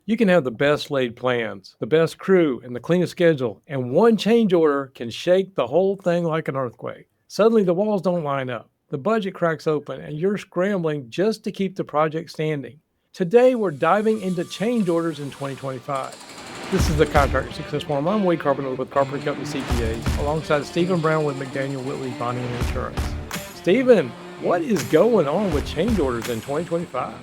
You can have the best laid plans, the best crew, and the cleanest schedule, and one change order can shake the whole thing like an earthquake. Suddenly, the walls don't line up, the budget cracks open, and you're scrambling just to keep the project standing. Today, we're diving into change orders in 2025. This is the Contractor Success Forum. I'm Wade Carpenter with Carpenter Company CPAs, alongside Stephen Brown with McDaniel Whitley Bonding and Insurance. Stephen, what is going on with change orders in 2025?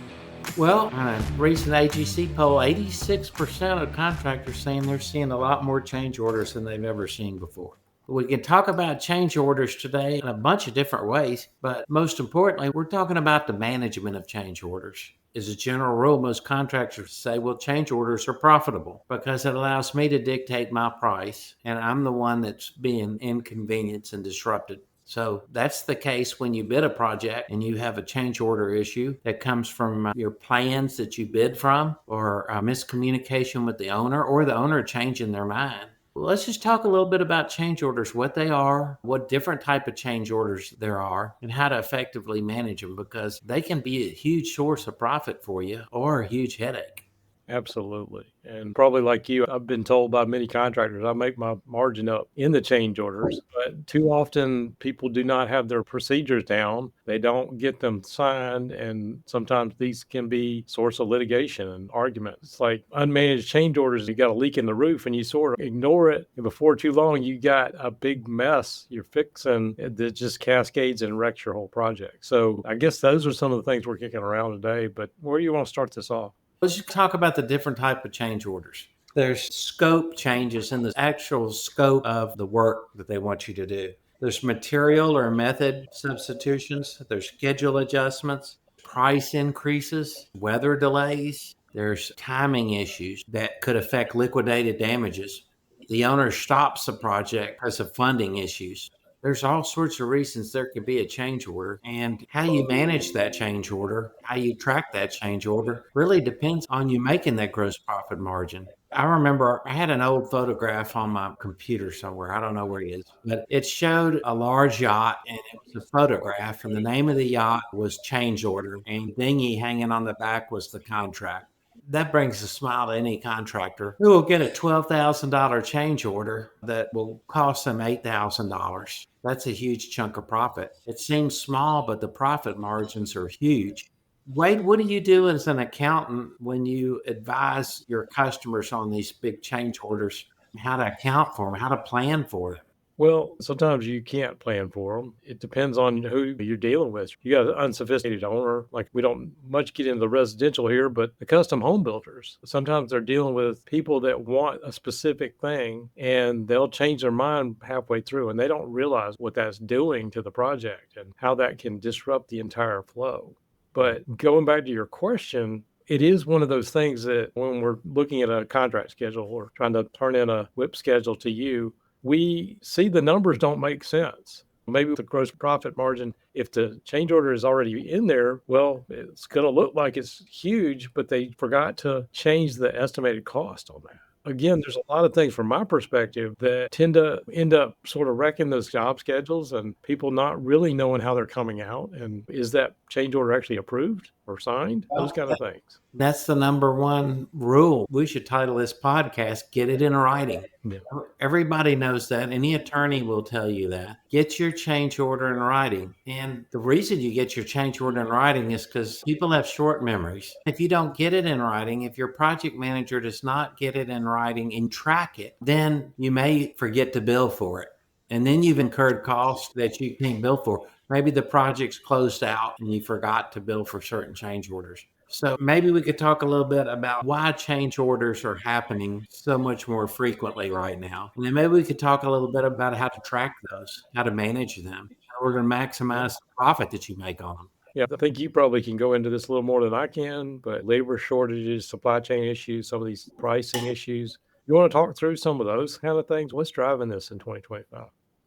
Well, on a recent AGC poll, 86% of contractors saying they're seeing a lot more change orders than they've ever seen before. We can talk about change orders today in a bunch of different ways, but most importantly, we're talking about the management of change orders. As a general rule, most contractors say, well, change orders are profitable because it allows me to dictate my price, and I'm the one that's being inconvenienced and disrupted. So that's the case when you bid a project and you have a change order issue that comes from your plans that you bid from, or a miscommunication with the owner, or the owner changing their mind. Well, let's just talk a little bit about change orders, what they are, what different type of change orders there are, and how to effectively manage them, because they can be a huge source of profit for you or a huge headache. Absolutely. And probably like you, I've been told by many contractors, I make my margin up in the change orders, but too often people do not have their procedures down. They don't get them signed. And sometimes these can be source of litigation and arguments. It's like unmanaged change orders. You got a leak in the roof and you sort of ignore it. And before too long, you got a big mess you're fixing that just cascades and wrecks your whole project. So I guess those are some of the things we're kicking around today. But where do you want to start this off? Let's just talk about the different type of change orders. There's scope changes in the actual scope of the work that they want you to do. There's material or method substitutions. There's schedule adjustments, price increases, weather delays. There's timing issues that could affect liquidated damages. The owner stops the project because of funding issues. There's all sorts of reasons there could be a change order, and how you manage that change order, how you track that change order, really depends on you making that gross profit margin. I remember I had an old photograph on my computer somewhere. I don't know where it is, but it showed a large yacht, and it was a photograph, and the name of the yacht was change order, and dinghy hanging on the back was the contract. That brings a smile to any contractor who will get a $12,000 change order that will cost them $8,000. That's a huge chunk of profit. It seems small, but the profit margins are huge. Wade, what do you do as an accountant when you advise your customers on these big change orders, how to account for them, how to plan for them? Well, sometimes you can't plan for them. It depends on who you're dealing with. You got an unsophisticated owner, like we don't much get into the residential here, but the custom home builders, sometimes they're dealing with people that want a specific thing and they'll change their mind halfway through and they don't realize what that's doing to the project and how that can disrupt the entire flow. But going back to your question, it is one of those things that when we're looking at a contract schedule or trying to turn in a WIP schedule to you, we see the numbers don't make sense. Maybe the gross profit margin, if the change order is already in there, well, it's going to look like it's huge, but they forgot to change the estimated cost on that. Again, there's a lot of things from my perspective that tend to end up sort of wrecking those job schedules and people not really knowing how they're coming out. And is that change order actually approved or signed? Those kind of things. That's the number one rule. We should title this podcast, Get It in Writing. Yeah. Everybody knows that. Any attorney will tell you that. Get your change order in writing. And the reason you get your change order in writing is because people have short memories. If you don't get it in writing, if your project manager does not get it in writing and track it, then you may forget to bill for it. And then you've incurred costs that you can't bill for. Maybe the project's closed out and you forgot to bill for certain change orders. So maybe we could talk a little bit about why change orders are happening so much more frequently right now. And then maybe we could talk a little bit about how to track those, how to manage them in order to maximize the profit that you make on them. Yeah, I think you probably can go into this a little more than I can, but labor shortages, supply chain issues, some of these pricing issues. You want to talk through some of those kind of things? What's driving this in 2025?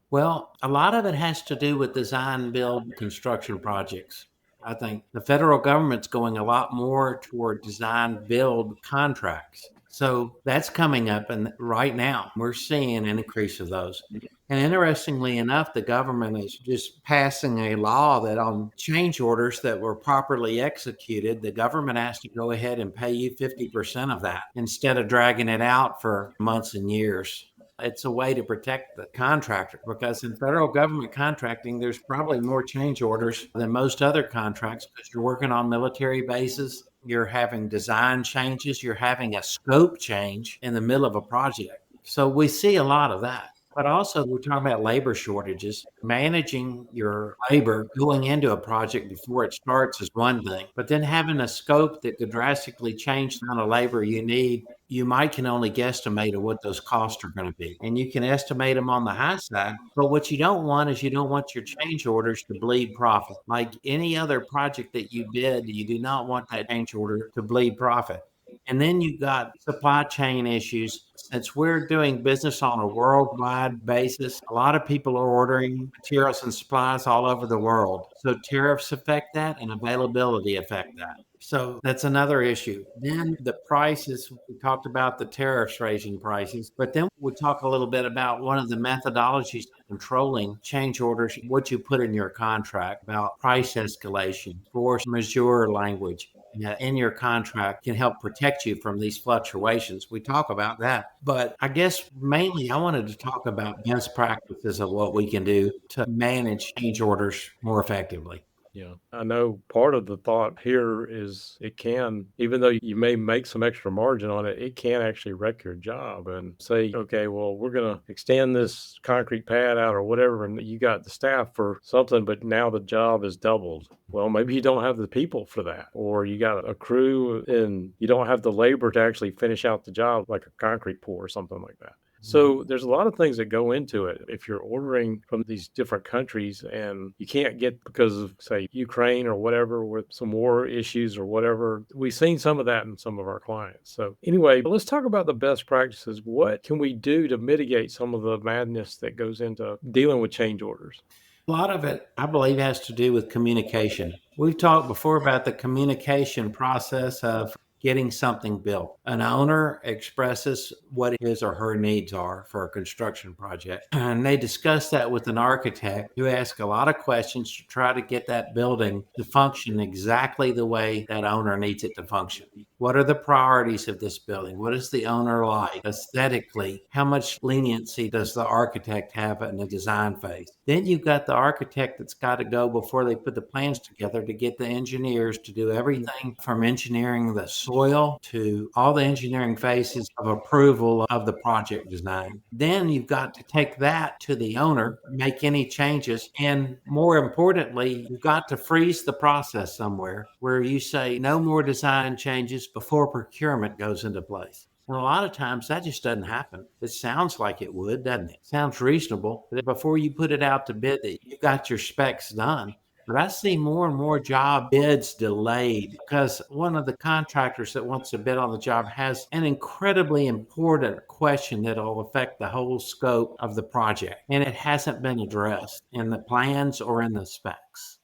Well, a lot of it has to do with design, build, construction projects. I think the federal government's going a lot more toward design, build contracts. So that's coming up. And right now we're seeing an increase of those. And interestingly enough, the government is just passing a law that on change orders that were properly executed, the government has to go ahead and pay you 50% of that instead of dragging it out for months and years. It's a way to protect the contractor because in federal government contracting, there's probably more change orders than most other contracts because you're working on military bases. You're having design changes. You're having a scope change in the middle of a project. So we see a lot of that. But also, we're talking about labor shortages. Managing your labor going into a project before it starts is one thing, but then having a scope that could drastically change the amount of labor you need, you might can only guesstimate of what those costs are going to be. And you can estimate them on the high side. But what you don't want is you don't want your change orders to bleed profit. Like any other project that you bid, you do not want that change order to bleed profit. And then you've got supply chain issues. Since we're doing business on a worldwide basis, a lot of people are ordering materials and supplies all over the world. So tariffs affect that and availability affect that. So that's another issue. Then the prices, we talked about the tariffs raising prices, but then we talk a little bit about one of the methodologies of controlling change orders, what you put in your contract about price escalation, force majeure language in your contract can help protect you from these fluctuations. We talk about that. But I guess mainly I wanted to talk about best practices of what we can do to manage change orders more effectively. Yeah, I know part of the thought here is it can, even though you may make some extra margin on it, it can actually wreck your job and say, okay, well, we're going to extend this concrete pad out or whatever, and you got the staff for something, but now the job is doubled. Well, maybe you don't have the people for that, or you got a crew and you don't have the labor to actually finish out the job, like a concrete pour or something like that. So there's a lot of things that go into it. If you're ordering from these different countries and you can't get because of, say, Ukraine or whatever, with some war issues or whatever, we've seen some of that in some of our clients. So anyway, let's talk about the best practices. What can we do to mitigate some of the madness that goes into dealing with change orders? A lot of it, I believe, has to do with communication. We've talked before about the communication process of getting something built. An owner expresses what his or her needs are for a construction project, and they discuss that with an architect who asks a lot of questions to try to get that building to function exactly the way that owner needs it to function. What are the priorities of this building? What is the owner like aesthetically? How much leniency does the architect have in the design phase? Then you've got the architect that's got to go before they put the plans together to get the engineers to do everything from engineering the soil to all the engineering phases of approval of the project design. Then you've got to take that to the owner, make any changes, and more importantly, you've got to freeze the process somewhere where you say no more design changes before procurement goes into place. And a lot of times that just doesn't happen. It sounds like it would, doesn't it? Sounds reasonable. But before you put it out to bid, that you got your specs done. But I see more and more job bids delayed because one of the contractors that wants to bid on the job has an incredibly important question that will affect the whole scope of the project. And it hasn't been addressed in the plans or in the specs.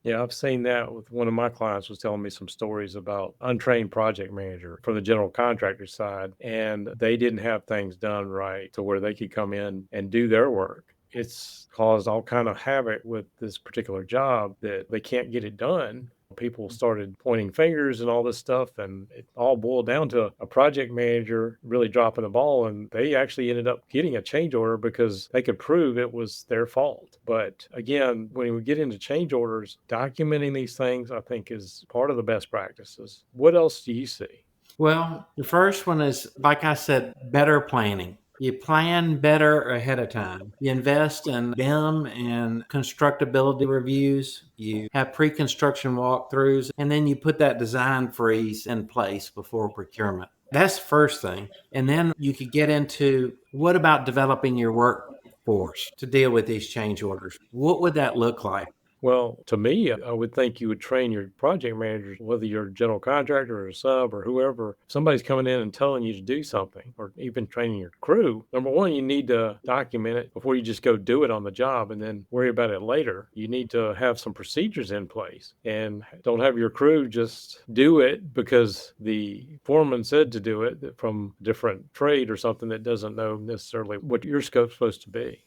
Yeah, I've seen that with one of my clients was telling me some stories about untrained project manager from the general contractor side, and they didn't have things done right to where they could come in and do their work. It's caused all kind of havoc with this particular job that they can't get it done. People started pointing fingers and all this stuff, and it all boiled down to a project manager really dropping the ball. And they actually ended up getting a change order because they could prove it was their fault. But again, when we get into change orders, documenting these things, I think, is part of the best practices. What else do you see? Well, the first one is, like I said, better planning. You plan better ahead of time. You invest in BIM and constructability reviews. You have pre construction walkthroughs, and then you put that design freeze in place before procurement. That's the first thing. And then you could get into what about developing your workforce to deal with these change orders? What would that look like? Well, to me, I would think you would train your project managers, whether you're a general contractor or a sub or whoever, if somebody's coming in and telling you to do something, or even training your crew. Number one, you need to document it before you just go do it on the job and then worry about it later. You need to have some procedures in place and don't have your crew just do it because the foreman said to do it from a different trade or something that doesn't know necessarily what your scope's supposed to be.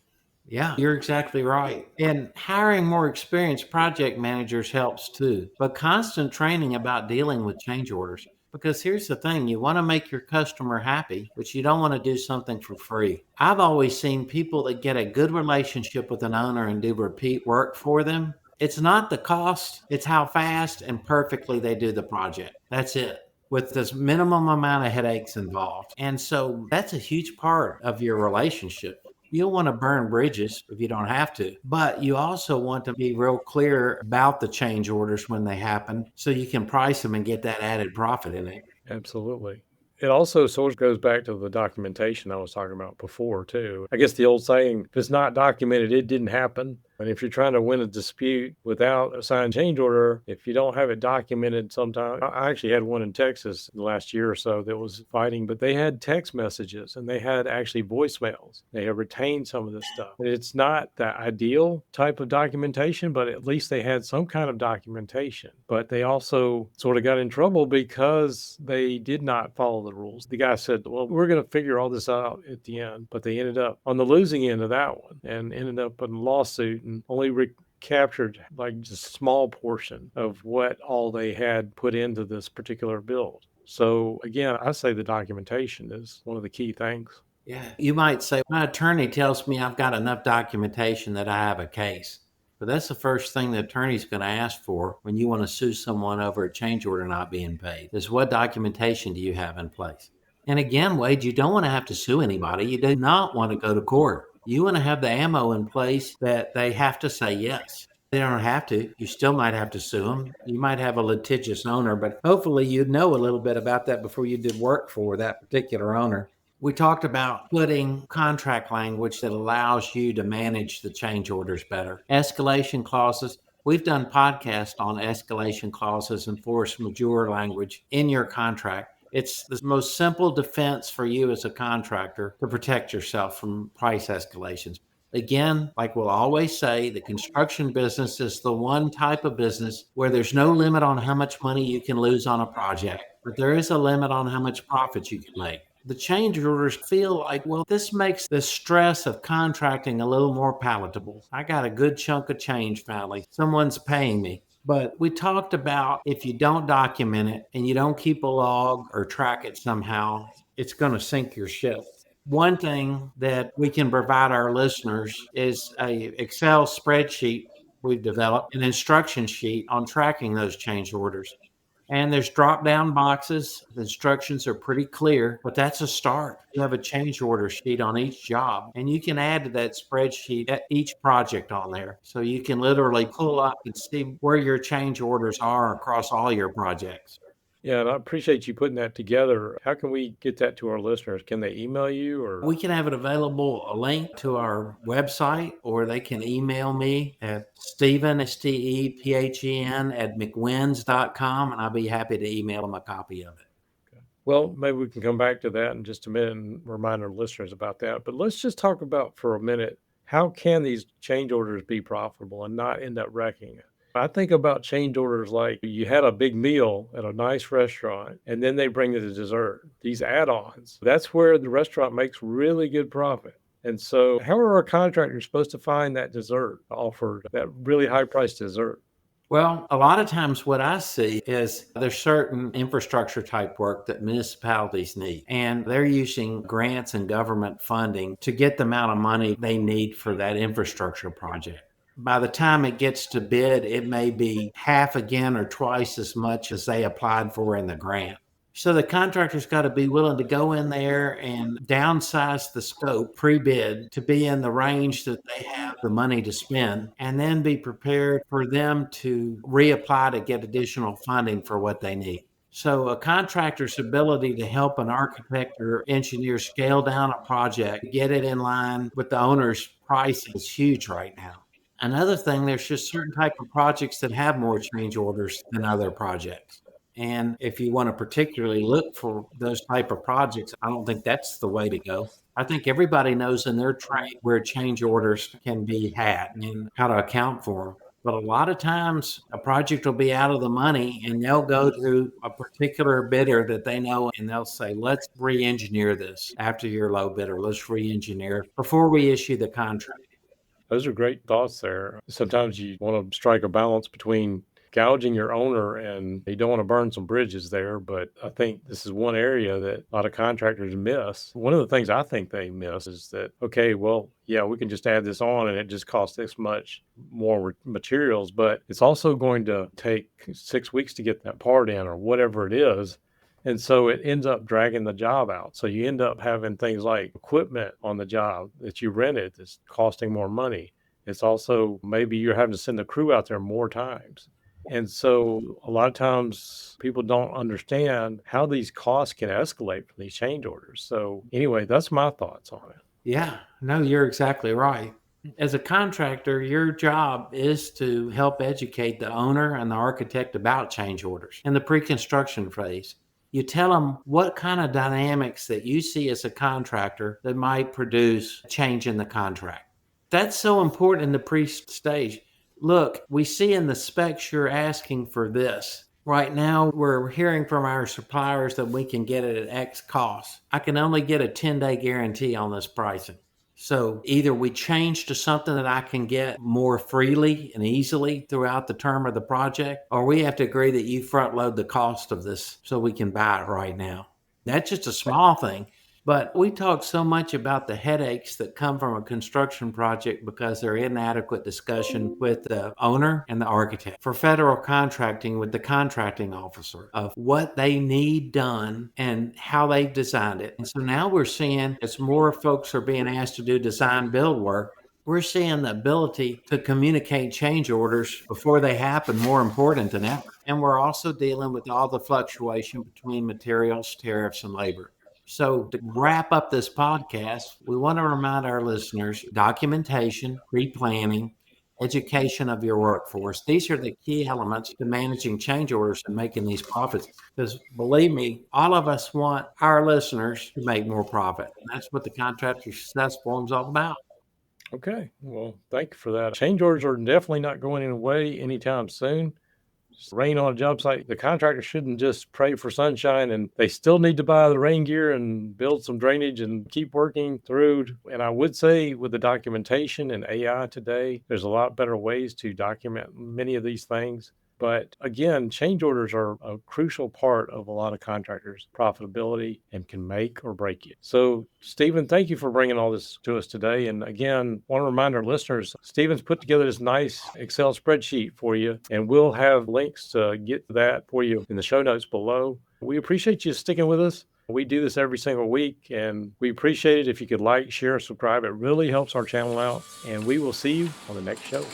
Yeah, you're exactly right. And hiring more experienced project managers helps too, but constant training about dealing with change orders. Because here's the thing, you want to make your customer happy, but you don't want to do something for free. I've always seen people that get a good relationship with an owner and do repeat work for them. It's not the cost, it's how fast and perfectly they do the project. That's it, with this minimum amount of headaches involved. And so that's a huge part of your relationship. You don't want to burn bridges if you don't have to, but you also want to be real clear about the change orders when they happen so you can price them and get that added profit in it. Absolutely. It also sort of goes back to the documentation I was talking about before, too. I guess the old saying, if it's not documented, it didn't happen. And if you're trying to win a dispute without a signed change order, if you don't have it documented sometime, I actually had one in Texas the last year or so that was fighting, but they had text messages and they had actually voicemails. They have retained some of this stuff. It's not the ideal type of documentation, but at least they had some kind of documentation. But they also sort of got in trouble because they did not follow the rules. The guy said, well, we're going to figure all this out at the end, but they ended up on the losing end of that one and ended up in a lawsuit and only captured like just a small portion of what all they had put into this particular build. So again, I say the documentation is one of the key things. Yeah. You might say, my attorney tells me I've got enough documentation that I have a case. But that's the first thing the attorney's going to ask for when you want to sue someone over a change order not being paid is what documentation do you have in place? And again, Wade, you don't want to have to sue anybody. You do not want to go to court. You want to have the ammo in place that they have to say yes. They don't have to. You still might have to sue them. You might have a litigious owner, but hopefully you'd know a little bit about that before you did work for that particular owner. We talked about putting contract language that allows you to manage the change orders better. Escalation clauses. We've done podcasts on escalation clauses and force majeure language in your contract. It's the most simple defense for you as a contractor to protect yourself from price escalations. Again, like we'll always say, the construction business is the one type of business where there's no limit on how much money you can lose on a project, but there is a limit on how much profit you can make. The change orders feel like, well, this makes the stress of contracting a little more palatable. I got a good chunk of change finally. Someone's paying me. But we talked about if you don't document it and you don't keep a log or track it somehow, it's going to sink your ship. One thing that we can provide our listeners is a Excel spreadsheet we've developed, an instruction sheet on tracking those change orders. And there's drop down boxes. The instructions are pretty clear, but that's a start. You have a change order sheet on each job, and you can add to that spreadsheet at each project on there. So you can literally pull up and see where your change orders are across all your projects. Yeah, and I appreciate you putting that together. How can we get that to our listeners? Can they email you or? We can have it available, a link to our website, or they can email me at Stephen, Stephen at mcwins.com, and I'll be happy to email them a copy of it. Well, maybe we can come back to that in just a minute and remind our listeners about that. But let's just talk about for a minute, how can these change orders be profitable and not end up wrecking it? I think about change orders like you had a big meal at a nice restaurant and then they bring you the dessert, these add-ons. That's where the restaurant makes really good profit. And so how are our contractors supposed to find that dessert offered, that really high priced dessert? Well, a lot of times what I see is there's certain infrastructure type work that municipalities need, and they're using grants and government funding to get the amount of money they need for that infrastructure project. By the time it gets to bid, it may be half again or twice as much as they applied for in the grant. So the contractor's got to be willing to go in there and downsize the scope pre-bid to be in the range that they have the money to spend, and then be prepared for them to reapply to get additional funding for what they need. So a contractor's ability to help an architect or engineer scale down a project, get it in line with the owner's pricing is huge right now. Another thing, there's just certain type of projects that have more change orders than other projects. And if you want to particularly look for those type of projects, I don't think that's the way to go. I think everybody knows in their trade where change orders can be had and how to account for them. But a lot of times a project will be out of the money and they'll go to a particular bidder that they know and they'll say, let's re-engineer this after your low bidder. Let's re-engineer before we issue the contract. Those are great thoughts there. Sometimes you want to strike a balance between gouging your owner and you don't want to burn some bridges there. But I think this is one area that a lot of contractors miss. One of the things I think they miss is that, okay, well, yeah, we can just add this on and it just costs this much more materials, but it's also going to take 6 weeks to get that part in or whatever it is. And so it ends up dragging the job out. So you end up having things like equipment on the job that you rented that's costing more money. It's also maybe you're having to send the crew out there more times. And so a lot of times people don't understand how these costs can escalate from these change orders. So anyway, that's my thoughts on it. Yeah, no, you're exactly right. As a contractor, your job is to help educate the owner and the architect about change orders in the pre-construction phase. You tell them what kind of dynamics that you see as a contractor that might produce a change in the contract. That's so important in the pre-stage. Look, we see in the specs you're asking for this. Right now, we're hearing from our suppliers that we can get it at X cost. I can only get a 10-day guarantee on this pricing. So either we change to something that I can get more freely and easily throughout the term of the project, or we have to agree that you front load the cost of this so we can buy it right now. That's just a small thing. But we talk so much about the headaches that come from a construction project because there is inadequate discussion with the owner and the architect. For federal contracting, with the contracting officer of what they need done and how they've designed it. And so now we're seeing as more folks are being asked to do design build work, we're seeing the ability to communicate change orders before they happen more important than ever. And we're also dealing with all the fluctuation between materials, tariffs, and labor. So, to wrap up this podcast, we want to remind our listeners documentation, pre planning, education of your workforce. These are the key elements to managing change orders and making these profits. Because believe me, all of us want our listeners to make more profit. And that's what the Contractor Success Forum is all about. Okay. Well, thank you for that. Change orders are definitely not going away anytime soon. Rain on a job site, the contractor shouldn't just pray for sunshine, and they still need to buy the rain gear and build some drainage and keep working through. And I would say with the documentation and AI today, there's a lot better ways to document many of these things. But again, change orders are a crucial part of a lot of contractors' profitability and can make or break you. So, Stephen, thank you for bringing all this to us today. And again, want to remind our listeners, Stephen's put together this nice Excel spreadsheet for you, and we'll have links to get that for you in the show notes below. We appreciate you sticking with us. We do this every single week, and we appreciate it if you could like, share, and subscribe. It really helps our channel out, and we will see you on the next show.